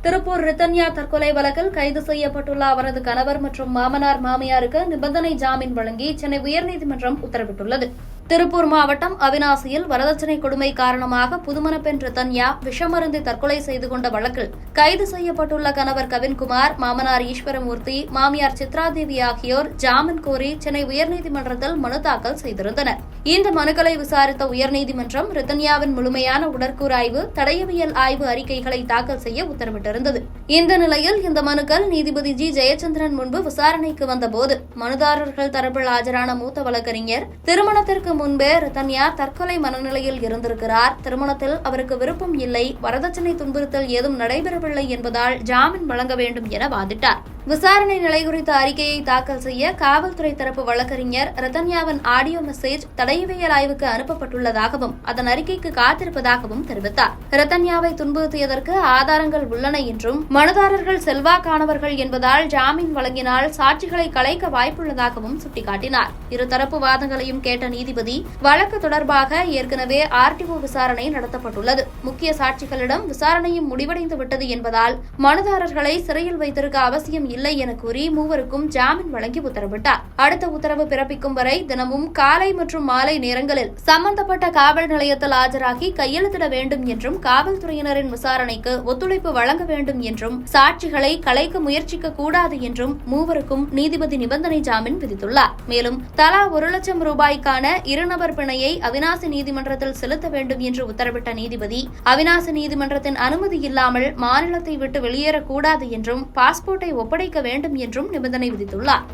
திருப்பூர் ரித்தன்யா தற்கொலை வழக்கில் கைது செய்யப்பட்டுள்ள அவரது கணவர் மற்றும் மாமனார் மாமியாருக்கு நிபந்தனை ஜாமீன் வழங்கி சென்னை உயர்நீதிமன்றம் உத்தரவிட்டுள்ளது. திருப்பூர் மாவட்டம் அவிநாசியில் வரதட்சணை கொடுமை காரணமாக புதுமணப்பெண் ரித்தன்யா விஷமருந்தி தற்கொலை செய்து கொண்ட வழக்கில் கைது செய்யப்பட்டுள்ள கணவர் கவின்குமார், மாமனார் ஈஸ்வரமூர்த்தி, மாமியார் சித்ராதேவி ஆகியோர் ஜாமீன் கோரி சென்னை உயர்நீதிமன்றத்தில் மனு தாக்கல் செய்திருந்தனர். இந்த மனுக்களை விசாரித்த உயர்நீதிமன்றம் ரித்தன்யாவின் முழுமையான உடற்கூறாய்வு, தடயவியல் ஆய்வு அறிக்கைகளை தாக்கல் செய்ய உத்தரவிட்டிருந்தது. இந்த நிலையில் இந்த மனுக்கள் நீதிபதி ஜி. ஜெயச்சந்திரன் முன்பு விசாரணைக்கு வந்தபோது மனுதாரர்கள் தரப்பில் ஆஜரான மூத்த வழக்கறிஞர், திருமணத்திற்கு முன்பே ரித்தன்யா தற்கொலை மனநிலையில் இருந்திருக்கிறார், திருமணத்தில் அவருக்கு விருப்பம் இல்லை, வரதட்சணை துன்புறுத்தல் ஏதும் நடைபெறவில்லை என்பதால் ஜாமீன் வழங்க வேண்டும் என வாதிட்டார். விசாரணை நிலை குறித்த அறிக்கையை தாக்கல் செய்ய காவல்துறை தரப்பு வழக்கறிஞர் ரித்தன்யாவின் ஆடியோ மெசேஜ் தடயவியல் ஆய்வுக்கு அனுப்பப்பட்டுள்ளதாகவும் அதன் அறிக்கைக்கு காத்திருப்பதாகவும் தெரிவித்தார். ரித்தன்யாவை துன்புறுத்தியதற்கு ஆதாரங்கள் உள்ளன என்றும் மனுதாரர்கள் செல்வாக்கானவர்கள் என்பதால் ஜாமீன் வழங்கினால் சாட்சிகளை கலைக்க வாய்ப்புள்ளதாகவும் சுட்டிக்காட்டினார். இருதரப்பு வாதங்களையும் கேட்ட நீதிபதி, வழக்கு தொடர்பாக ஏற்கனவே ஆர்டிஓ விசாரணை நடத்தப்பட்டுள்ளது, முக்கிய சாட்சிகளிடம் விசாரணையும் முடிவடைந்து விட்டது என்பதால் மனுதாரர்களை சிறையில் வைத்திருக்க அவசியம் இல்லை என கூறி மூவருக்கும் ஜாமீன் வழங்கி உத்தரவிட்டார். அடுத்த உத்தரவு பிறப்பிக்கும் வரை தினமும் காலை மற்றும் மாலை நேரங்களில் சம்பந்தப்பட்ட காவல் நிலையத்தில் ஆஜராகி கையெழுத்திட வேண்டும் என்றும், காவல்துறையினரின் விசாரணைக்கு ஒத்துழைப்பு வழங்க வேண்டும் என்றும், சாட்சிகளை கலைக்க முயற்சிக்க கூடாது என்றும் மூவருக்கும் நீதிபதி நிபந்தனை ஜாமீன் விதித்துள்ளார். மேலும் தலா 1 லட்சம் ரூபாய்க்கான இருநபர் பிணையை அவிநாசி நீதிமன்றத்தில் செலுத்த வேண்டும் என்று உத்தரவிட்ட நீதிபதி, அவிநாசி நீதிமன்றத்தின் அனுமதி இல்லாமல் மாநிலத்தை விட்டு வெளியேறக்கூடாது என்றும், பாஸ்போர்ட்டை ஒப்படைக்க வேண்டும் என்றும் நிபந்தனை விதித்துள்ளார்.